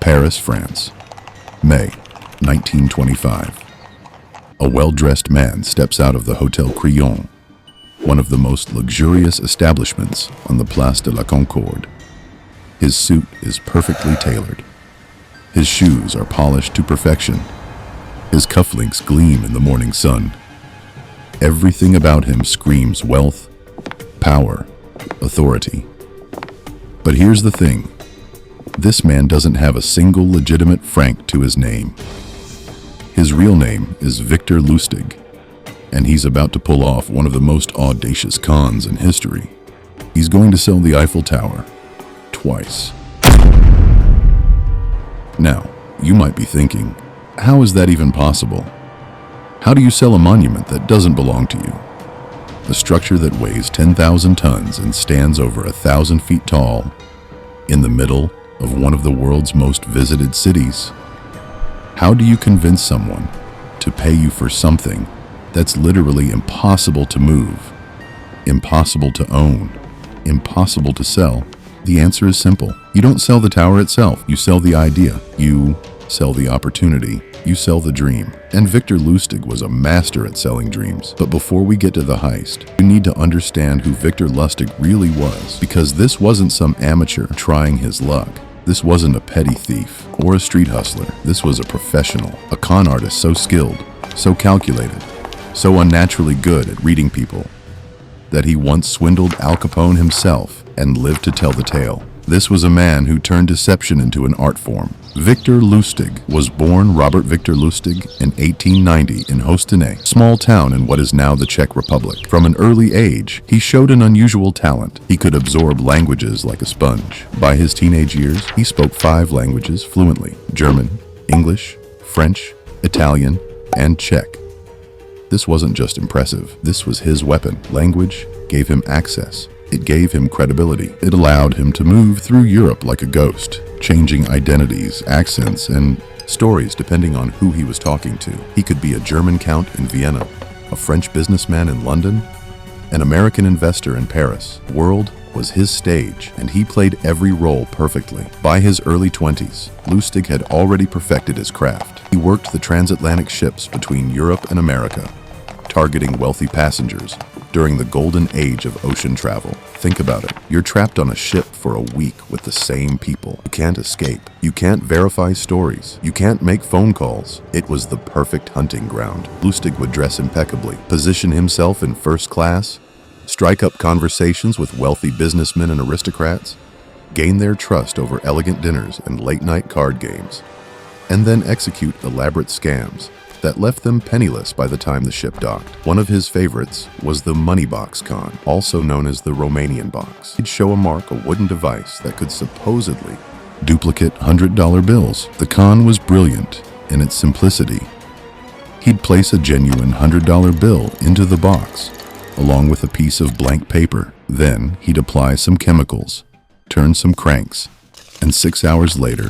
Paris, France, May 1925. A well-dressed man steps out of the Hotel Crillon, one of the most luxurious establishments on the Place de la Concorde. His suit is perfectly tailored. His shoes are polished to perfection. His cufflinks gleam in the morning sun. Everything about him screams wealth, power, authority. But here's the thing. This man doesn't have a single legitimate franc to his name. His real name is Victor Lustig, and he's about to pull off one of the most audacious cons in history. He's going to sell the Eiffel Tower twice. Now, you might be thinking, how is that even possible? How do you sell a monument that doesn't belong to you? A structure that weighs 10,000 tons and stands over 1,000 feet tall in the middle of one of the world's most visited cities? How do you convince someone to pay you for something that's literally impossible to move, impossible to own, impossible to sell? The answer is simple. You don't sell the tower itself. You sell the idea. You sell the opportunity. You sell the dream. And Victor Lustig was a master at selling dreams. But before we get to the heist, you need to understand who Victor Lustig really was, because this wasn't some amateur trying his luck. This wasn't a petty thief or a street hustler. This was a professional, a con artist so skilled, so calculated, so unnaturally good at reading people that he once swindled Al Capone himself and lived to tell the tale. This was a man who turned deception into an art form. Victor Lustig was born Robert Victor Lustig in 1890 in Hostinec, small town in what is now the Czech Republic. From an early age, he showed an unusual talent. He could absorb languages like a sponge. By his teenage years, he spoke 5 languages fluently: German, English, French, Italian, and Czech. This wasn't just impressive. This was his weapon. Language gave him access. It gave him credibility. It allowed him to move through Europe like a ghost, changing identities, accents, and stories depending on who he was talking to. He could be a German count in Vienna, a French businessman in London, an American investor in Paris. The world was his stage, and he played every role perfectly. By his early 20s, Lustig had already perfected his craft. He worked the transatlantic ships between Europe and America, targeting wealthy passengers during the golden age of ocean travel. Think about it. You're trapped on a ship for a week with the same people. You can't escape. You can't verify stories. You can't make phone calls. It was the perfect hunting ground. Lustig would dress impeccably, position himself in first class, strike up conversations with wealthy businessmen and aristocrats, gain their trust over elegant dinners and late-night card games, and then execute elaborate scams that left them penniless by the time the ship docked. One of his favorites was the money box con, also known as the Romanian box. He'd show a mark, a wooden device that could supposedly duplicate $100 bills. The con was brilliant in its simplicity. He'd place a genuine $100 bill into the box, along with a piece of blank paper. Then he'd apply some chemicals, turn some cranks, and 6 hours later,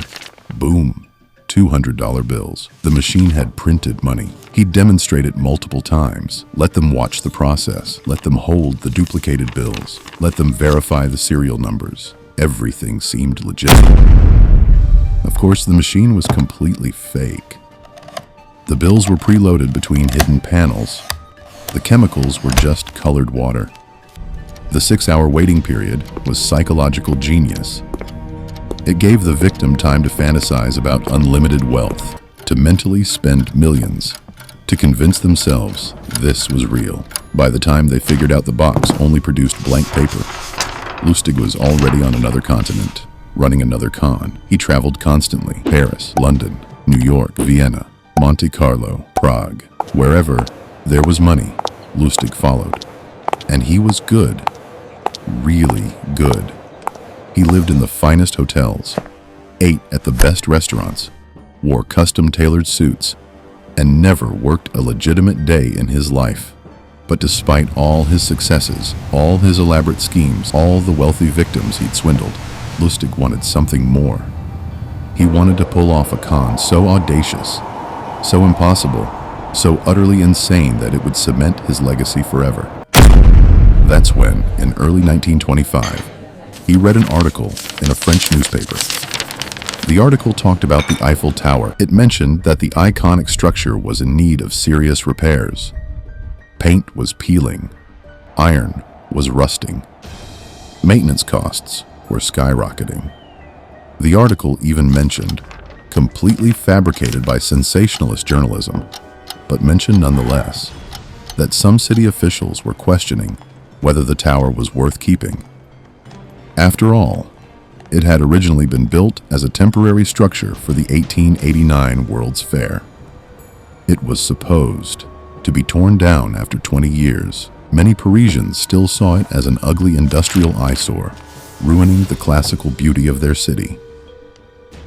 boom, $200 bills. The machine had printed money. He'd demonstrate it multiple times. Let them watch the process. Let them hold the duplicated bills. Let them verify the serial numbers. Everything seemed legitimate. Of course, the machine was completely fake. The bills were preloaded between hidden panels. The chemicals were just colored water. The 6-hour waiting period was psychological genius. It gave the victim time to fantasize about unlimited wealth, to mentally spend millions, to convince themselves this was real. By the time they figured out the box only produced blank paper, Lustig was already on another continent, running another con. He traveled constantly: Paris, London, New York, Vienna, Monte Carlo, Prague. Wherever there was money, Lustig followed. And he was good, really good. He lived in the finest hotels, ate at the best restaurants, wore custom-tailored suits, and never worked a legitimate day in his life. But despite all his successes, all his elaborate schemes, all the wealthy victims he'd swindled, Lustig wanted something more. He wanted to pull off a con so audacious, so impossible, so utterly insane that it would cement his legacy forever. That's when, in early 1925, he read an article in a French newspaper. The article talked about the Eiffel Tower. It mentioned that the iconic structure was in need of serious repairs. Paint was peeling. Iron was rusting. Maintenance costs were skyrocketing. The article even mentioned, completely fabricated by sensationalist journalism, but mentioned nonetheless, that some city officials were questioning whether the tower was worth keeping. After all, it had originally been built as a temporary structure for the 1889 World's Fair. It was supposed to be torn down after 20 years. Many Parisians still saw it as an ugly industrial eyesore, ruining the classical beauty of their city.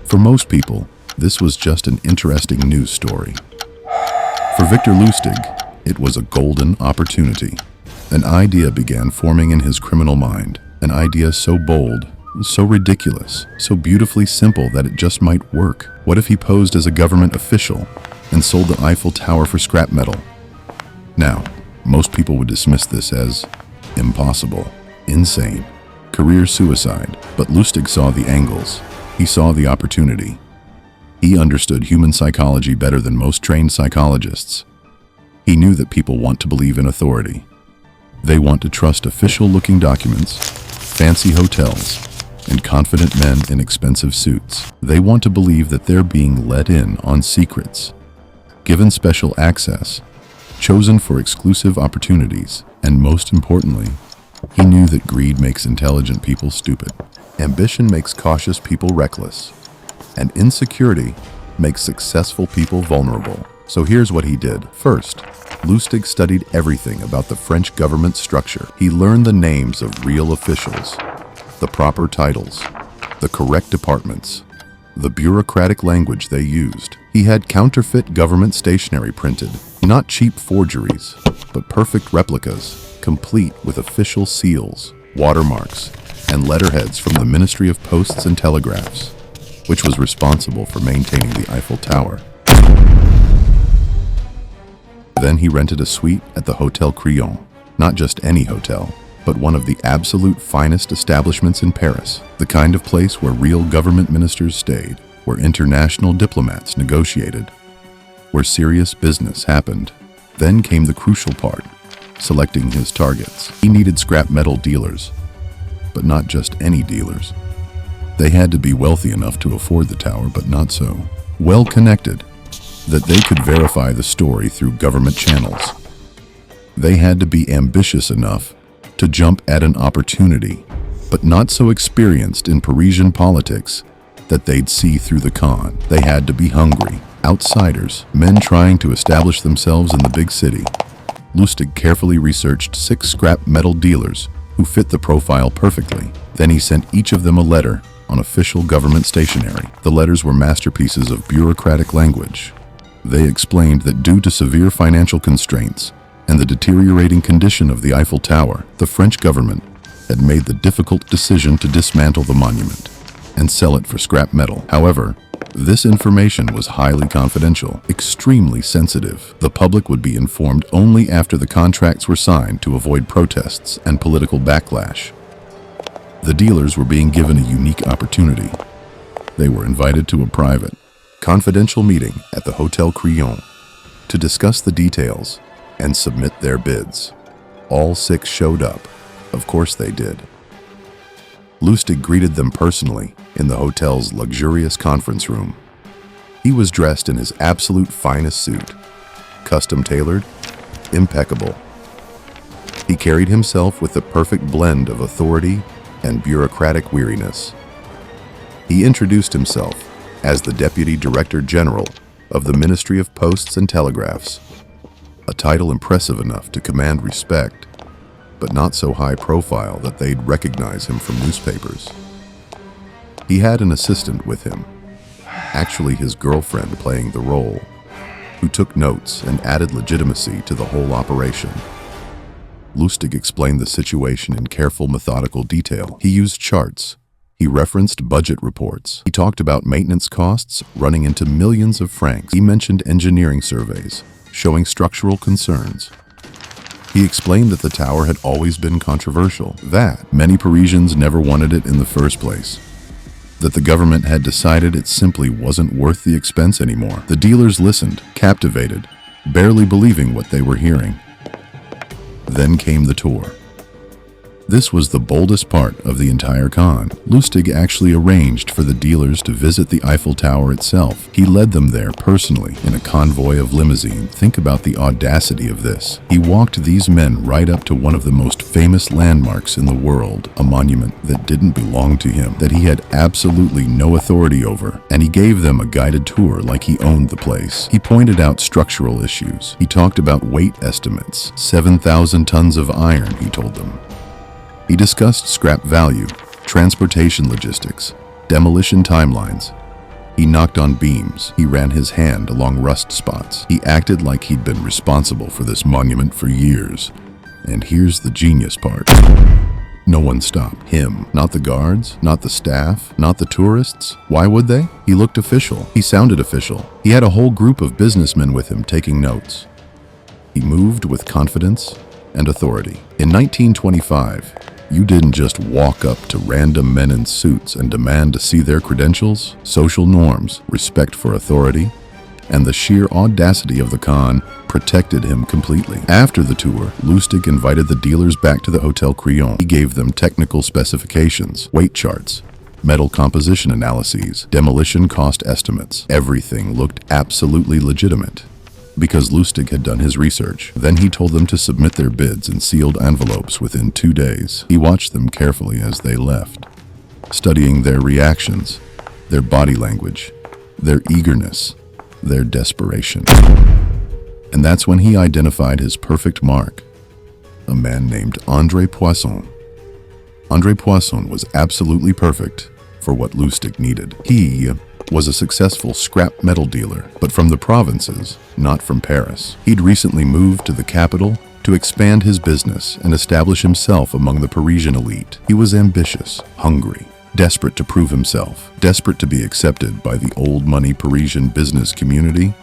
For most people, this was just an interesting news story. For Victor Lustig, it was a golden opportunity. An idea began forming in his criminal mind, an idea so bold, so ridiculous, so beautifully simple that it just might work. What if he posed as a government official and sold the Eiffel Tower for scrap metal? Now, most people would dismiss this as impossible, insane, career suicide, but Lustig saw the angles. He saw the opportunity. He understood human psychology better than most trained psychologists. He knew that people want to believe in authority. They want to trust official-looking documents, fancy hotels, and confident men in expensive suits. They want to believe that they're being let in on secrets, given special access, chosen for exclusive opportunities, and most importantly, he knew that greed makes intelligent people stupid. Ambition makes cautious people reckless, and insecurity makes successful people vulnerable. So here's what he did. First, Lustig studied everything about the French government structure. He learned the names of real officials, the proper titles, the correct departments, the bureaucratic language they used. He had counterfeit government stationery printed, not cheap forgeries, but perfect replicas, complete with official seals, watermarks, and letterheads from the Ministry of Posts and Telegraphs, which was responsible for maintaining the Eiffel Tower. Then he rented a suite at the Hotel Crillon, not just any hotel, but one of the absolute finest establishments in Paris, the kind of place where real government ministers stayed, where international diplomats negotiated, where serious business happened. Then came the crucial part, selecting his targets. He needed scrap metal dealers, but not just any dealers. They had to be wealthy enough to afford the tower, but not so well connected that they could verify the story through government channels. They had to be ambitious enough to jump at an opportunity, but not so experienced in Parisian politics that they'd see through the con. They had to be hungry, outsiders, men trying to establish themselves in the big city. Lustig carefully researched 6 scrap metal dealers who fit the profile perfectly. Then he sent each of them a letter on official government stationery. The letters were masterpieces of bureaucratic language. They explained that due to severe financial constraints and the deteriorating condition of the Eiffel Tower, the French government had made the difficult decision to dismantle the monument and sell it for scrap metal. However, this information was highly confidential, extremely sensitive. The public would be informed only after the contracts were signed to avoid protests and political backlash. The dealers were being given a unique opportunity. They were invited to a private, confidential meeting at the Hotel Crillon to discuss the details and submit their bids. All 6 showed up. Of course they did. Lustig greeted them personally in the hotel's luxurious conference room. He was dressed in his absolute finest suit, custom-tailored, impeccable. He carried himself with the perfect blend of authority and bureaucratic weariness. He introduced himself as the Deputy Director General of the Ministry of Posts and Telegraphs, a title impressive enough to command respect, but not so high profile that they'd recognize him from newspapers. He had an assistant with him, actually his girlfriend playing the role, who took notes and added legitimacy to the whole operation. Lustig explained the situation in careful, methodical detail. He used charts. He referenced budget reports. He talked about maintenance costs running into millions of francs. He mentioned engineering surveys showing structural concerns. He explained that the tower had always been controversial, that many Parisians never wanted it in the first place. that the government had decided it simply wasn't worth the expense anymore. The dealers listened, captivated, barely believing what they were hearing. Then came the tour. This was the boldest part of the entire con. Lustig actually arranged for the dealers to visit the Eiffel Tower itself. He led them there personally in a convoy of limousine. Think about the audacity of this. He walked these men right up to one of the most famous landmarks in the world, a monument that didn't belong to him, that he had absolutely no authority over, and he gave them a guided tour like he owned the place. He pointed out structural issues. He talked about weight estimates, 7,000 tons of iron, he told them. He discussed scrap value, transportation logistics, demolition timelines. He knocked on beams. He ran his hand along rust spots. He acted like he'd been responsible for this monument for years. And here's the genius part. No one stopped him. Not the guards, not the staff, not the tourists. Why would they? He looked official. He sounded official. He had a whole group of businessmen with him taking notes. He moved with confidence and authority. In 1925, you didn't just walk up to random men in suits and demand to see their credentials. Social norms, respect for authority, and the sheer audacity of the con protected him completely. After the tour, Lustig invited the dealers back to the Hotel Crillon. He gave them technical specifications, weight charts, metal composition analyses, demolition cost estimates. Everything looked absolutely legitimate, because Lustig had done his research. Then he told them to submit their bids in sealed envelopes within 2 days. He watched them carefully as they left, studying their reactions, their body language, their eagerness, their desperation. And that's when he identified his perfect mark, a man named André Poisson. André Poisson was absolutely perfect for what Lustig needed. He was a successful scrap metal dealer, but from the provinces, not from Paris. He'd recently moved to the capital to expand his business and establish himself among the Parisian elite. He was ambitious, hungry, desperate to prove himself, desperate to be accepted by the old money Parisian business community,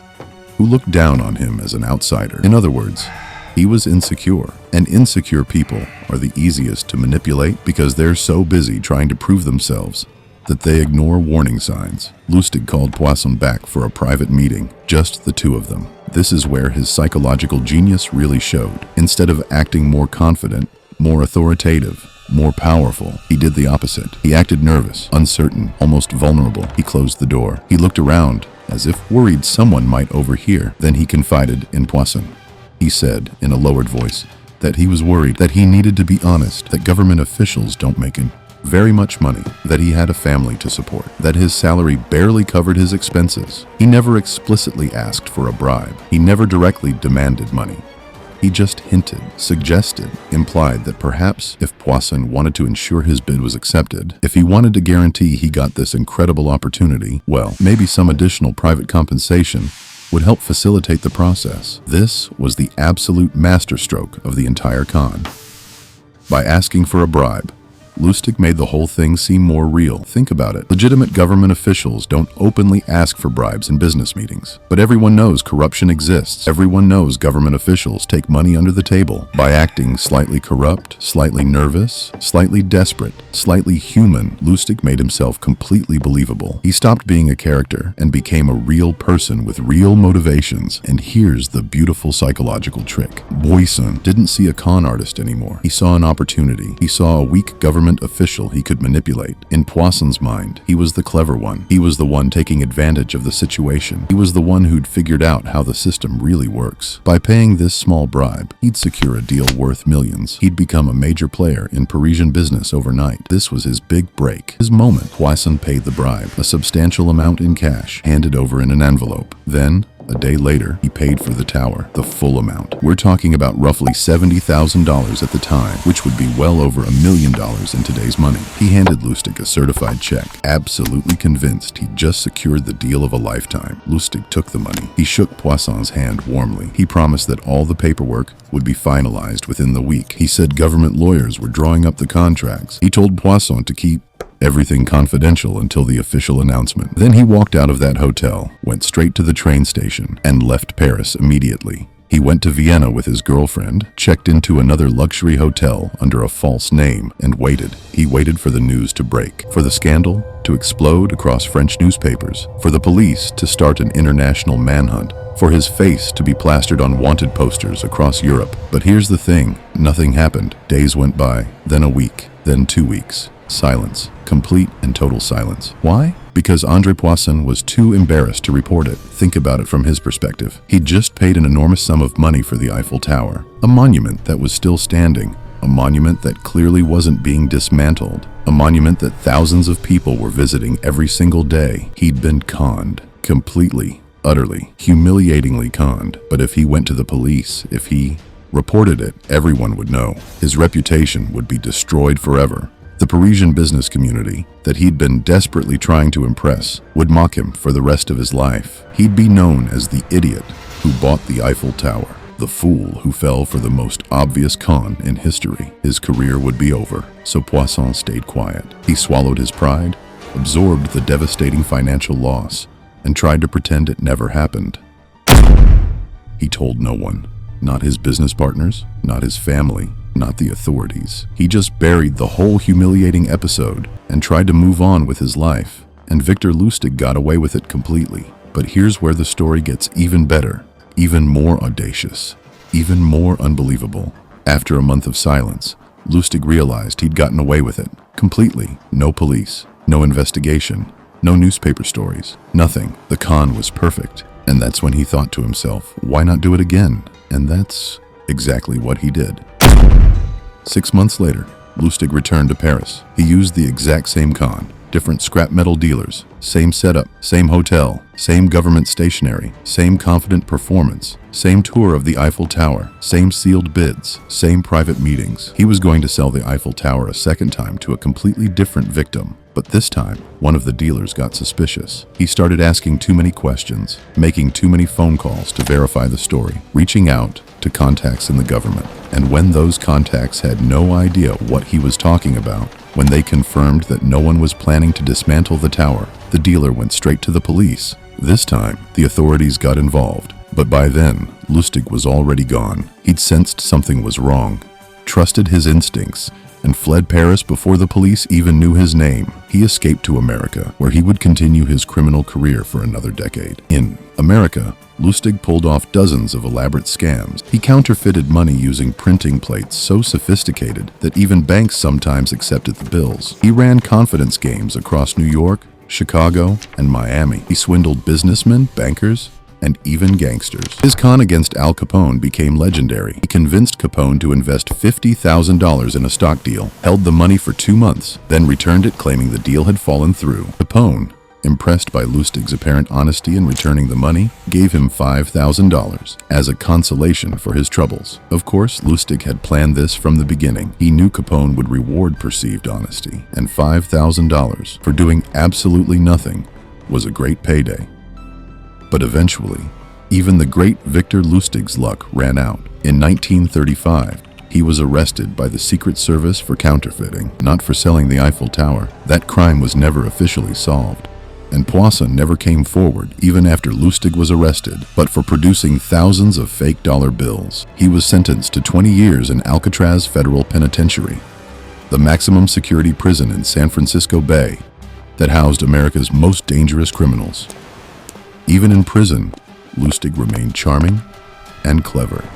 who looked down on him as an outsider. In other words, he was insecure, and insecure people are the easiest to manipulate because they're so busy trying to prove themselves that they ignore warning signs. Lustig called Poisson back for a private meeting, just the two of them. This is where his psychological genius really showed. Instead of acting more confident, more authoritative, more powerful, he did the opposite. He acted nervous, uncertain, almost vulnerable. He closed the door. He looked around, as if worried someone might overhear. Then he confided in Poisson. He said, in a lowered voice, that he was worried, that he needed to be honest, that government officials don't make very much money, that he had a family to support, that his salary barely covered his expenses. He never explicitly asked for a bribe. He never directly demanded money. He just hinted, suggested, implied that perhaps if Poisson wanted to ensure his bid was accepted, if he wanted to guarantee he got this incredible opportunity, well, maybe some additional private compensation would help facilitate the process. This was the absolute masterstroke of the entire con. By asking for a bribe, Lustig made the whole thing seem more real. Think about it. Legitimate government officials don't openly ask for bribes in business meetings. But everyone knows corruption exists. Everyone knows government officials take money under the table. By acting slightly corrupt, slightly nervous, slightly desperate, slightly human, Lustig made himself completely believable. He stopped being a character and became a real person with real motivations. And here's the beautiful psychological trick. Poisson didn't see a con artist anymore. He saw an opportunity. He saw a weak government official he could manipulate. In Poisson's mind, he was the clever one. He was the one taking advantage of the situation. He was the one who'd figured out how the system really works. By paying this small bribe, he'd secure a deal worth millions. He'd become a major player in Parisian business overnight. This was his big break, his moment. Poisson paid the bribe, a substantial amount in cash, handed over in an envelope. Then, a day later, he paid for the tower, the full amount. We're talking about roughly $70,000 at the time, which would be well over $1 million in today's money. He handed Lustig a certified check, absolutely convinced he'd just secured the deal of a lifetime. Lustig took the money. He shook Poisson's hand warmly. He promised that all the paperwork would be finalized within the week. He said government lawyers were drawing up the contracts. He told Poisson to keep everything confidential until the official announcement. Then he walked out of that hotel, went straight to the train station, and left Paris immediately. He went to Vienna with his girlfriend, checked into another luxury hotel under a false name, and waited. He waited for the news to break, for the scandal to explode across French newspapers, for the police to start an international manhunt, for his face to be plastered on wanted posters across Europe. But here's the thing, nothing happened. Days went by, then a week, then 2 weeks. Silence. Complete and total silence. Why? Because André Poisson was too embarrassed to report it. Think about it from his perspective. He'd just paid an enormous sum of money for the Eiffel Tower, a monument that was still standing, a monument that clearly wasn't being dismantled, a monument that thousands of people were visiting every single day. He'd been conned. Completely, utterly, humiliatingly conned. But if he went to the police, if he reported it, everyone would know. His reputation would be destroyed forever. The Parisian business community that he'd been desperately trying to impress would mock him for the rest of his life. He'd be known as the idiot who bought the Eiffel Tower, the fool who fell for the most obvious con in history. His career would be over, so Poisson stayed quiet. He swallowed his pride, absorbed the devastating financial loss, and tried to pretend it never happened. He told no one, not his business partners, not his family, not the authorities. He just buried the whole humiliating episode and tried to move on with his life. And Victor Lustig got away with it completely. But here's where the story gets even better, even more audacious, even more unbelievable. After a month of silence, Lustig realized he'd gotten away with it completely. No police, no investigation, no newspaper stories, nothing. The con was perfect. And that's when he thought to himself, why not do it again? And that's exactly what he did. 6 months later, Lustig returned to Paris. He used the exact same con, different scrap metal dealers, same setup, same hotel, same government stationery, same confident performance, same tour of the Eiffel Tower, same sealed bids, same private meetings. He was going to sell the Eiffel Tower a second time to a completely different victim. But this time, one of the dealers got suspicious. He started asking too many questions, making too many phone calls to verify the story, reaching out to contacts in the government. And when those contacts had no idea what he was talking about, when they confirmed that no one was planning to dismantle the tower, the dealer went straight to the police. This time, the authorities got involved. But by then, Lustig was already gone. He'd sensed something was wrong, trusted his instincts, and fled Paris before the police even knew his name. He escaped to America, where he would continue his criminal career for another decade. In America, Lustig pulled off dozens of elaborate scams. He counterfeited money using printing plates so sophisticated that even banks sometimes accepted the bills. He ran confidence games across New York, Chicago, and Miami. He swindled businessmen, bankers, and even gangsters. His con against Al Capone became legendary. He convinced Capone to invest $50,000 in a stock deal, held the money for 2 months, then returned it claiming the deal had fallen through. Capone, impressed by Lustig's apparent honesty in returning the money, gave him $5,000 as a consolation for his troubles. Of course, Lustig had planned this from the beginning. He knew Capone would reward perceived honesty, and $5,000 for doing absolutely nothing was a great payday. But eventually, even the great Victor Lustig's luck ran out. In 1935, he was arrested by the Secret Service for counterfeiting, not for selling the Eiffel Tower. That crime was never officially solved. And Poisson never came forward, even after Lustig was arrested, but for producing thousands of fake dollar bills. He was sentenced to 20 years in Alcatraz Federal Penitentiary, the maximum security prison in San Francisco Bay that housed America's most dangerous criminals. Even in prison, Lustig remained charming and clever.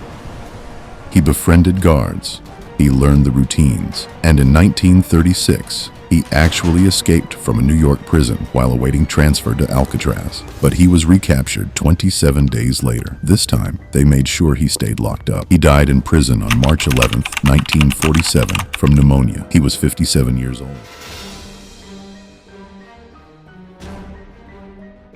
He befriended guards, he learned the routines, and in 1936, he actually escaped from a New York prison while awaiting transfer to Alcatraz. But he was recaptured 27 days later. This time, they made sure he stayed locked up. He died in prison on March 11, 1947, from pneumonia. He was 57 years old.